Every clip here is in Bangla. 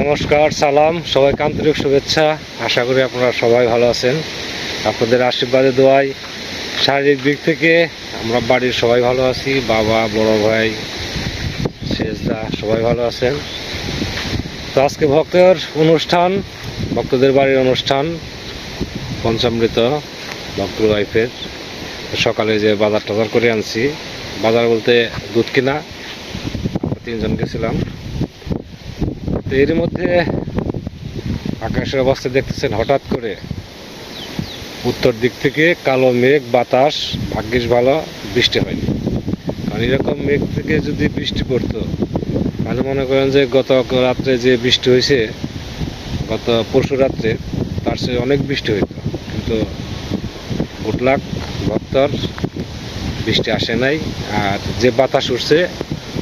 নমস্কার, সালাম, সবাইকে আন্তরিক শুভেচ্ছা। আশা করি আপনারা সবাই ভালো আছেন। আপনাদের আশীর্বাদে দোয়ায় শারীরিক দিক থেকে আমরা বাড়ির সবাই ভালো আছি। বাবা, বড় ভাই, শেষদা সবাই ভালো আছেন। তো আজকে ভক্তদের বাড়ির অনুষ্ঠান পঞ্চামৃত ভক্তর ওয়াইফের। সকালে যে বাজার টাজার করে আনছি, বাজার বলতে দুধ কিনা, তিনজন গেছিলাম। তো এর মধ্যে আকাশের অবস্থা দেখতেছেন, হঠাৎ করে উত্তর দিক থেকে কালো মেঘ, বাতাস, ভাগ্যিস ভালো বৃষ্টি হয়নি। কারণ এরকম মেঘ থেকে যদি বৃষ্টি পড়তো তাহলে মনে করেন যে গত রাত্রে যে বৃষ্টি হয়েছে, গত পরশু রাত্রে তার চেয়ে অনেক বৃষ্টি হইতো, কিন্তু গুড লাক, ভক্তর বৃষ্টি আসে নাই। আর যে বাতাস উঠছে,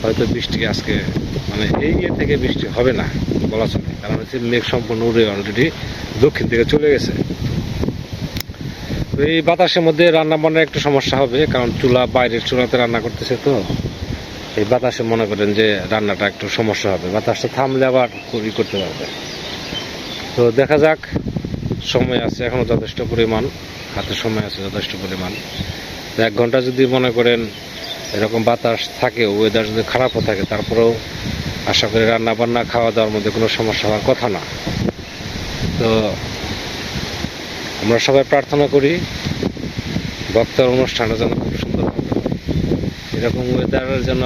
হয়তো বৃষ্টি আজকে মানে এই ইয়ে থেকে বৃষ্টি হবে না বলা চলে। কারণ হচ্ছে মেঘ সম্পূর্ণ উড়ে অলরেডি দক্ষিণ দিকে চলে গেছে। তো এই বাতাসের মধ্যে রান্না বান্নার একটু সমস্যা হবে, কারণ বাইরের চুলাতে রান্না করতেছে। তো এই বাতাসে মনে করেন যে রান্নাটা একটু সমস্যা হবে, বাতাসটা থামলে আবার করতে পারবে। তো দেখা যাক, সময় আছে এখনো যথেষ্ট পরিমাণ, হাতে সময় আছে যথেষ্ট পরিমাণ। তো 1 ঘন্টা যদি মনে করেন এরকম বাতাস থাকে, ওয়েদার যদি খারাপও থাকে, তারপরেও আশা করি রান্না বান্না খাওয়া দাওয়ার মধ্যে কোনো সমস্যা হওয়ার কথা না। তো আমরা সবাই প্রার্থনা করি ভক্তের অনুষ্ঠানটা যেন খুব সুন্দর হবে, এরকম ওয়েদারের জন্য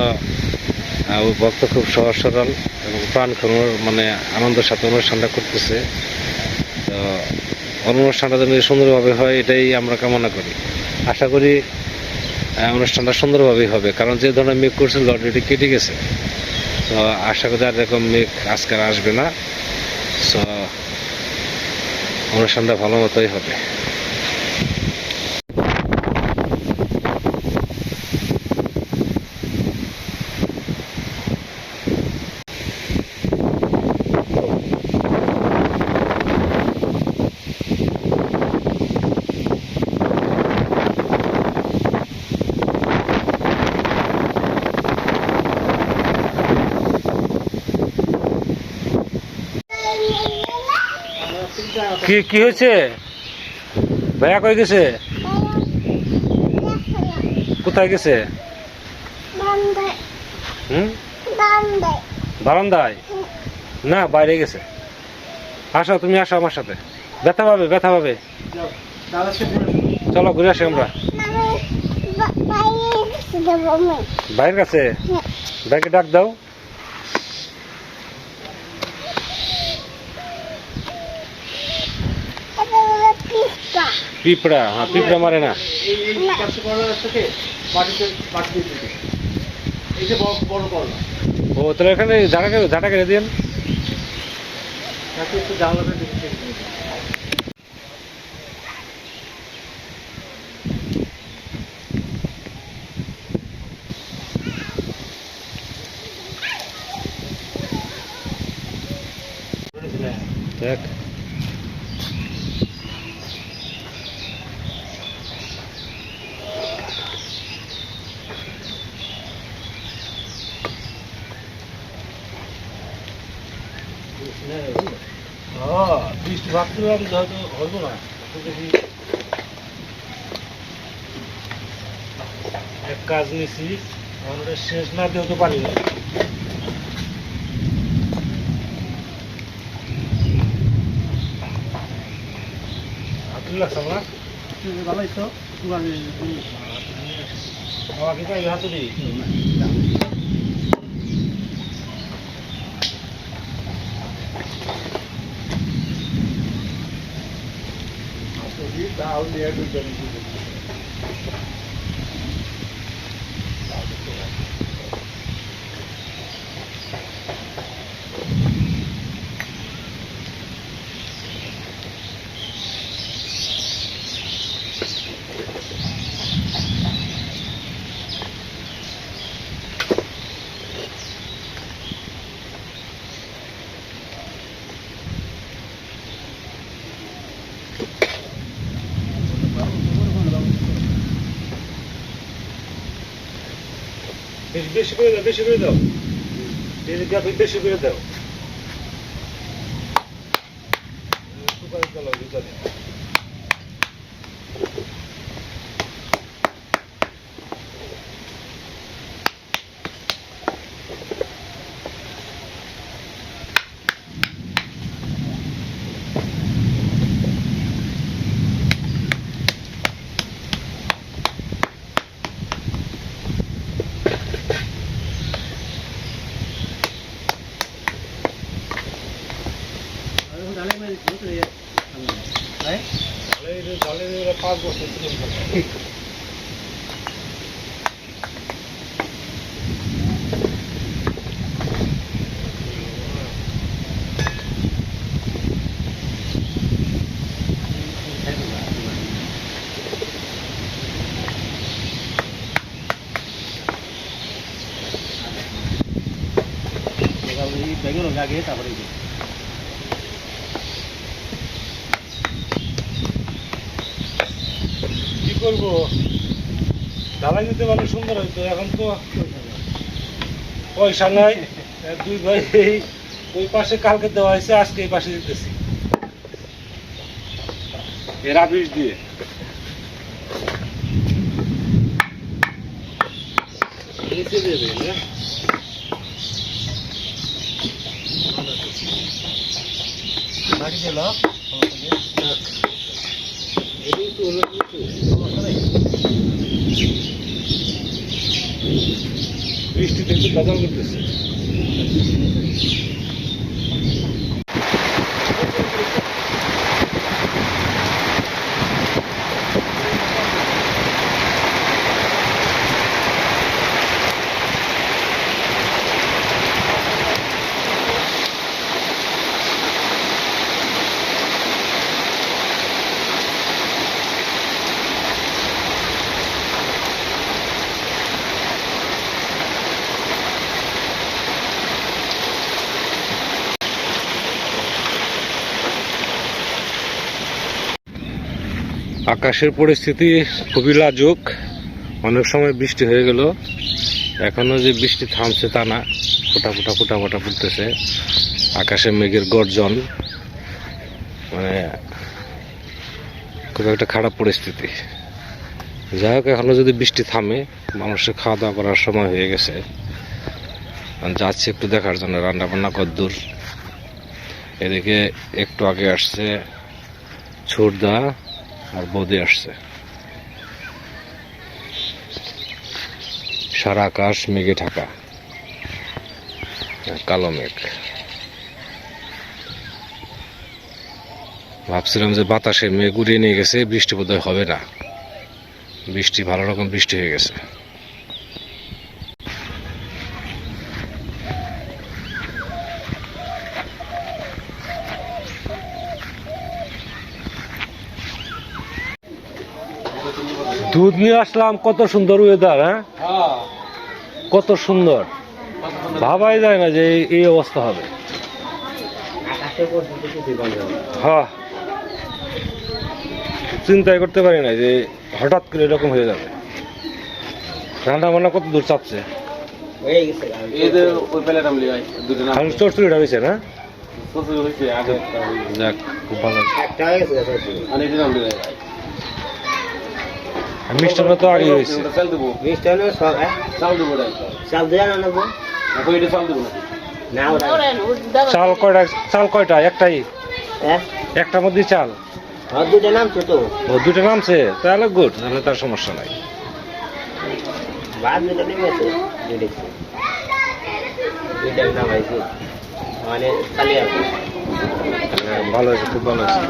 ভক্ত খুব সহজ সরল এবং প্রাণক্ষণ মানে আনন্দের সাথে অনুষ্ঠানটা করতেছে। তো অনুষ্ঠানটা যেন সুন্দরভাবে হয়, এটাই আমরা কামনা করি। আশা করি অনুষ্ঠানটা সুন্দরভাবেই হবে, কারণ যে ধরনের মেঘ করছিল অলরেডি কেটে গেছে। তো আশা করি আর এরকম মেঘ আজকাল আসবে না। সো অনুষ্ঠানটা ভালো মতোই হবে। কি কি হয়েছে? ভাইয়া কই গেছে? কোথায় গেছে? বারান্দায়? না, বাইরে গেছে। আসো, তুমি আসো আমার সাথে। ব্যথা পাবে। চলো ঘুরে আসি আমরা। বাইরের কাছে? ব্যাগে ডাক দাও। পিঁপড়া? হ্যাঁ, পিঁপড়া মারে না। ও তাহলে এখানে ঝাঁটা কেটে দিন। দেখ, বৃষ্টি ভাবতে হয়তো হইব না। এক কাজ নিছি, আমরা শেষ না দিয়েও তো পারি না। হাতুড়ি লাগছে আমরা ভালোই তো বাবা কি পাই হাতুড়ি? Down there to the বেশি করে দাও, বেশি করে দাও, বেশি করে দাও। কি করবো, ঢালাই দিতে পারলে সুন্দর হইতো। এখন তো পয়সা নাই। দুই ভাই ওই পাশে কালকে দেওয়া হয়েছে, আজকে এই পাশে দিতেছি এরা বিষ দিয়ে। নিচে দিয়ে দেবেন না? বাকি দিল বৃষ্টিতে একটু বাজার করতেছে। আকাশের পরিস্থিতি খুবই লাজুক। অনেক সময় বৃষ্টি হয়ে গেল, এখনো যে বৃষ্টি থামছে তা না, ফোটা ফোটা ফোটা ফোটা পড়তেছে। আকাশে মেঘের গর্জন, মানে খুব একটা খারাপ পরিস্থিতি। যাই হোক, এখনো যদি বৃষ্টি থামে, মানুষের খাওয়া দাওয়া করার সময় হয়ে গেছে। যাচ্ছি একটু দেখার জন্য রান্না বান্না কদ্দূর। এদিকে একটু আগে আসছে ছোটদা আর বৌদি আসছে। সারা আকাশ মেঘে ঢাকা, কালো মেঘ। ভাবছিলাম যে বাতাসে মেঘ উড়িয়ে নিয়ে গেছে, বৃষ্টি বোধহয় হবে না। বৃষ্টি ভালো রকম বৃষ্টি হয়ে গেছে। দুধ নিয়ে আসলাম, কত সুন্দর ওয়েদার। হ্যাঁ, কত সুন্দর, ভাবাই যায় না যে এই অবস্থা হবে। হ্যাঁ, চিন্তাই করতে পারি না যে হঠাৎ করে এরকম হয়ে যাবে। রান্না বান্না কত দূর চাপছে, চড়চড়িটা হয়েছে না? যাক, খুব ভালো। মিষ্টান্ন তো আগে হয়েছে। চাল কয়টা? চাল কয়টা? একটাই, একটার মধ্যে চাল দুটো নামছে। তো দুটো নামছে, তাহলে গুড, তাহলে তার সমস্যা নাই। ভালো হয়েছে, খুব ভালো হয়েছে।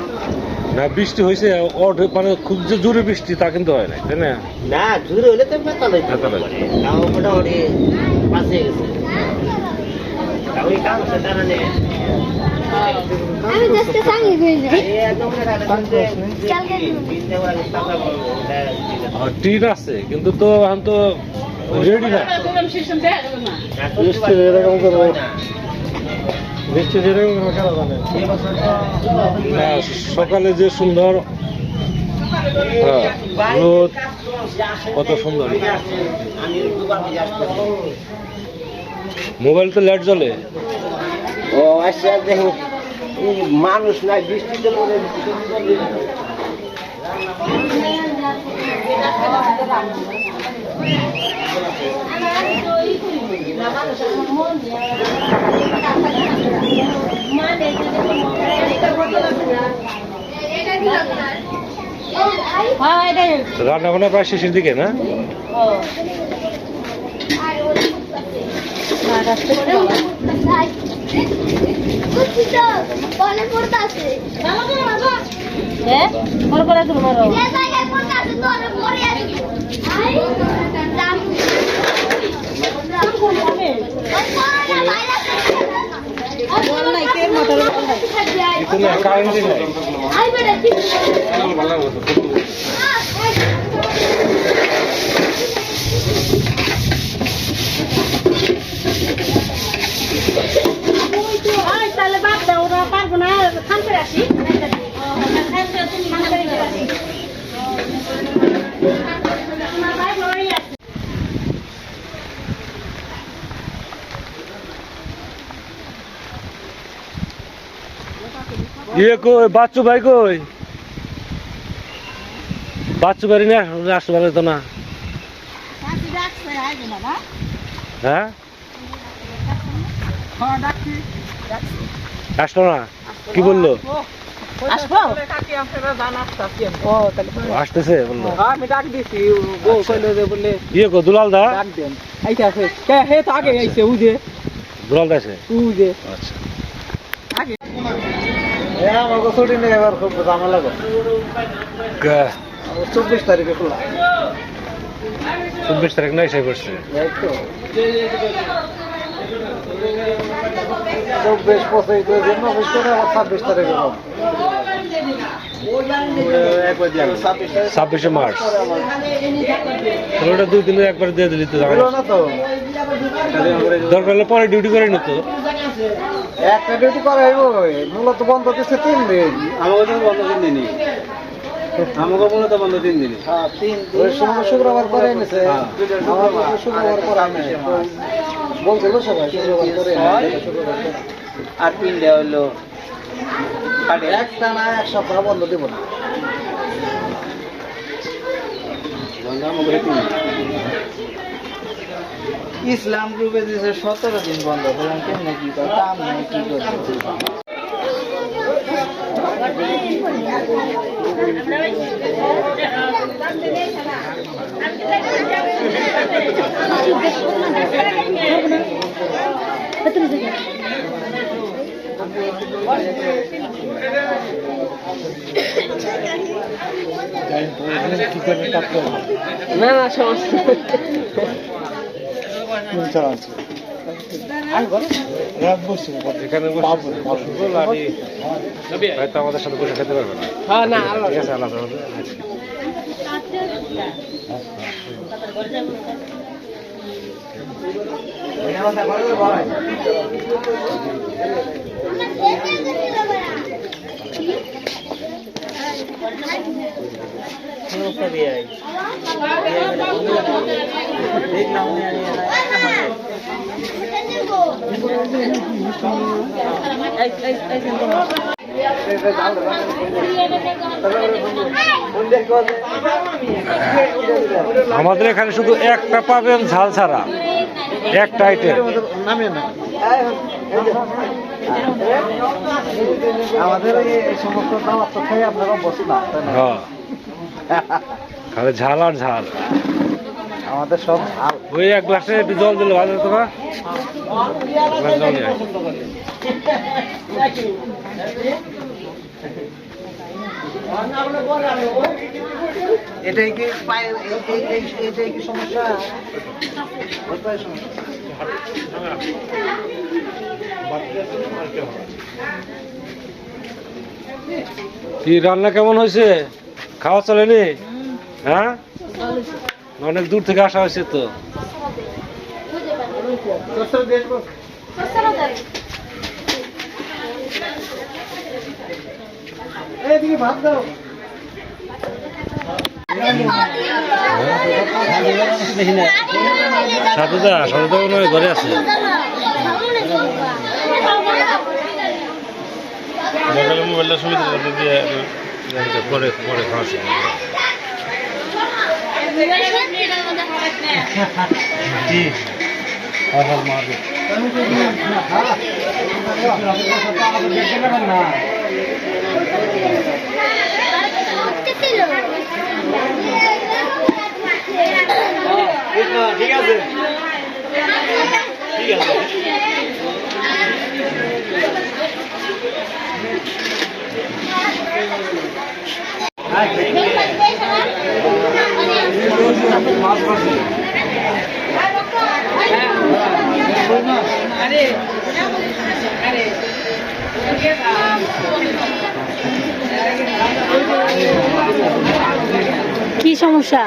না, বৃষ্টি হয়েছে, মানে খুব যে জোরে বৃষ্টি তা কিন্তু হয় নাই, তাই না? না, জোরে হলে তো মোটামুটি পাশে গেছে। টিন আছে কিন্তু তো এখন তো রেডি না। সকালে যে সুন্দর রোদ, কত সুন্দর। মোবাইল তো লাইট জ্বলে। ও আচ্ছা, দেখো মানুষ নাই বৃষ্টিতে পড়ে রান্না বান্না প্রায় শেষের দিকে না? তাহলে বাদ দাও, ওরা পারবো না, খান করে আসি। ইয়ে কই বাচ্চু ভাই কই? বাচ্চু বাড়ি না আসতে পারে তো না? হ্যাঁ আসলো না, কি বললো? আসতেছে বললো। ইয়ে কো দুলাল দা? দুলাল দা আছে? আচ্ছা আমাকে ছুটি নেই, এবার খুব ঝামেলা গো। 24 তারিখে খোলা। 24 তারিখ নাই, সেই করছে 24, 25 দিন 26 তারিখে হবে। 26শে মার্চ। ওটা 2 দিনের একবার দিয়ে দিলি তো হলো না তো, দরকার হলে পরে ডিউটি করে নিত। একটা ডিউটি করাই মূলত বন্ধ দিচ্ছে 3 দিন। আমাকে তো বন্ধ 3 দিনই, আমাকে মূলত বন্ধ 3 দিনই। হ্যাঁ 3 দিন। শুক্রবার করে এনেছে, আমার শুক্রবার করে আনে বলছিল সবাই শুক্রবার করে আর 3 দেওয়া হলো একটা না, এক সপ্তাহ বন্ধ দিব না। ইসলাম গ্রুপে দিয়েছে 17 দিন বন্ধ, বললাম কেমনে কি করে, কাম নেই কি করছে। না না সমস্যা এখানে হয়তো আমাদের সাথে বসে খেতে পারবে না। ঠিক আছে, আলাদা হবে। আমাদের এখানে শুধু একটা পাবেন ঝাল ছাড়া, একটা আইটেম। আমাদের এই সমস্ত দাওয়াত তো খাই আপনারা বসে না, খালি ঝাল আর ঝাল। আমাদের সব ওই এক গ্লাসে জল দিলে ভালো হতো না? জল নিয়ে আয়। এটাই কি এটাই কি সমস্যা? কি রান্না কেমন হয়েছে? খাওয়া চলেনি? হ্যাঁ, অনেক দূর থেকে আসা হয়েছে তো। ভাত দাও। সাধুদা মনে হয় ঘরে আছে। সকালে মোবাইলটা সুবিধা করে দিয়ে পরে পরে খাওয়াচ্ছি জি ঠিক আছে ঠিক আছে কি সমস্যা?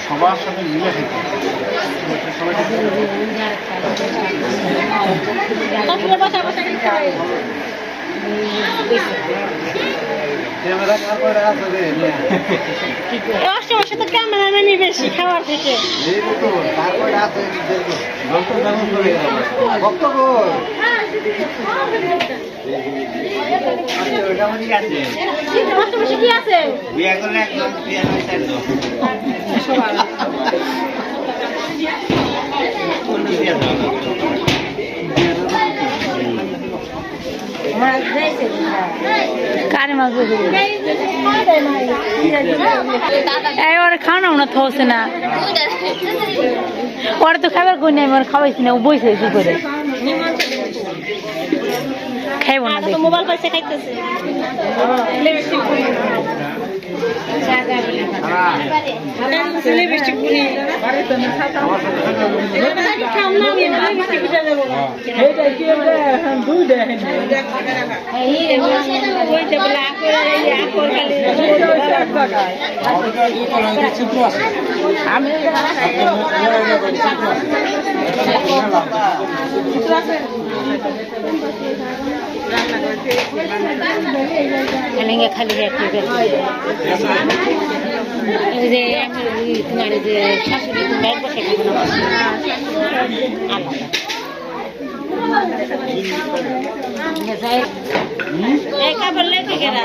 সবার সাথে মিলে অষ্টমাসে তো ক্যামেরাম্যানই বেশি খাওয়ার থেকে। অষ্টমাসে কি আছে? কারে মাছ ওরা খাওয়া না থসে না ওরা তো খাবার কই নাই আমার খাওয়াইছি না ও বইছে কি করে খাইব না মোবাইল পয়সা খাইতেছে খালি যে তোমার যে শাশুড়ি তোমার বসে কাপড় লেগে গেলা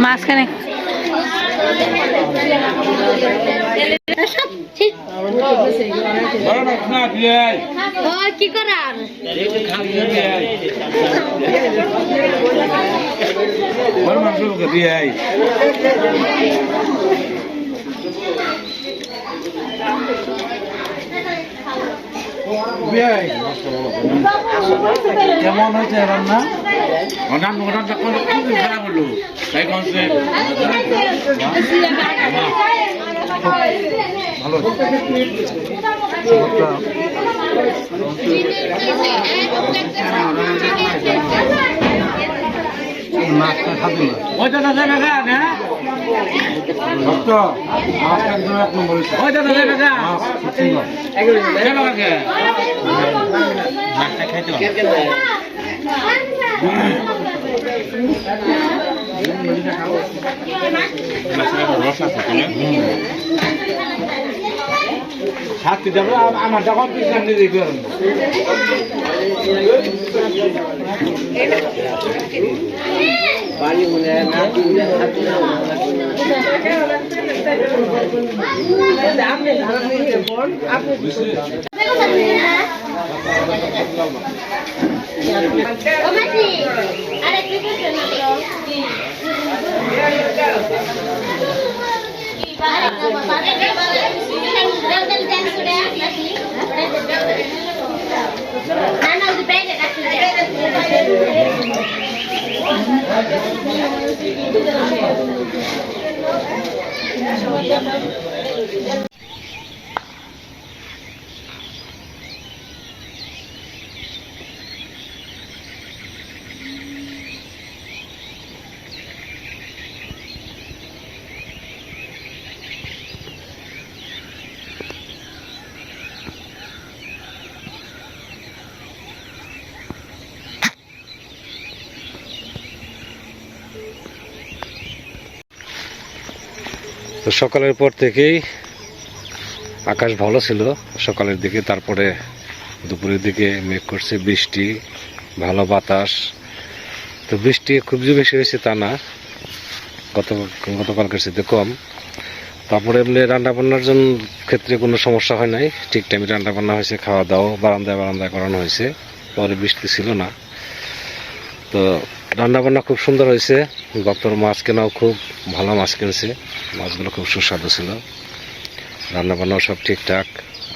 মাঝখানে কি করার কেমন হয়েছে রান্না? রান্না খারাপ হলো তাই কনসে ভালো মাছটা খাবি না ওইটা দাদা কাকা না ভক্ত মাছটা একদম এক নম্বর ওইটা দাদা কাকা কেন কাকা মাছটা খাইতে হবে রস আছে সাথে যাবো আমার যখন পিছন দিয়ে দেখবে বাড়ি মনে তো সকালের পর থেকেই আকাশ ভালো ছিল সকালের দিকে, তারপরে দুপুরের দিকে মেঘ করছে, বৃষ্টি, ভালো বাতাস। তো বৃষ্টি খুব যে বেশি হয়েছে তা না, গতকালকের সাথে কম। তারপরে এমনি রান্না বান্নার জন্য ক্ষেত্রে কোনো সমস্যা হয় নাই, ঠিক টাইমে রান্না বান্না হয়েছে, খাওয়া দাওয়া বারান্দায় করানো হয়েছে, পরে বৃষ্টি ছিল না। তো রান্না বান্না খুব সুন্দর হয়েছে, ভক্তর মাছ কেনাও খুব ভালো মাছ কিনছে, মাছগুলো খুব সুস্বাদু ছিল, রান্না বান্নাও সব ঠিকঠাক,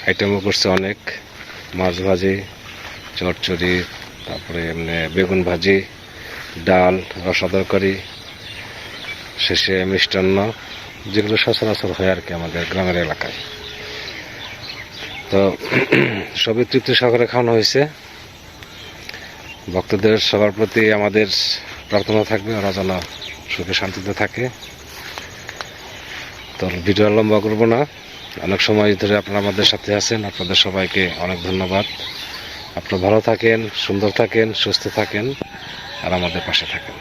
আইটেমও করছে অনেক, মাছ ভাজি, চচ্চড়ি, তারপরে এমনি বেগুন ভাজি, ডাল, রসা তরকারি, শেষে মিষ্টান্ন, যেগুলো সচরাচর হয় আর কি আমাদের গ্রামের এলাকায়। তো সবই তৃপ্তি সহকারে খাওয়ানো হয়েছে। ভক্তদের সবার প্রতি আমাদের প্রার্থনা থাকবে ওরা যেন সুখে শান্তিতে থাকে। তো ভিডিও লম্বা করবো না, অনেক সময় ধরে আপনারা আমাদের সাথে আছেন, আপনাদের সবাইকে অনেক ধন্যবাদ। আপনারা ভালো থাকেন, সুন্দর থাকেন, সুস্থ থাকেন আর আমাদের পাশে থাকেন।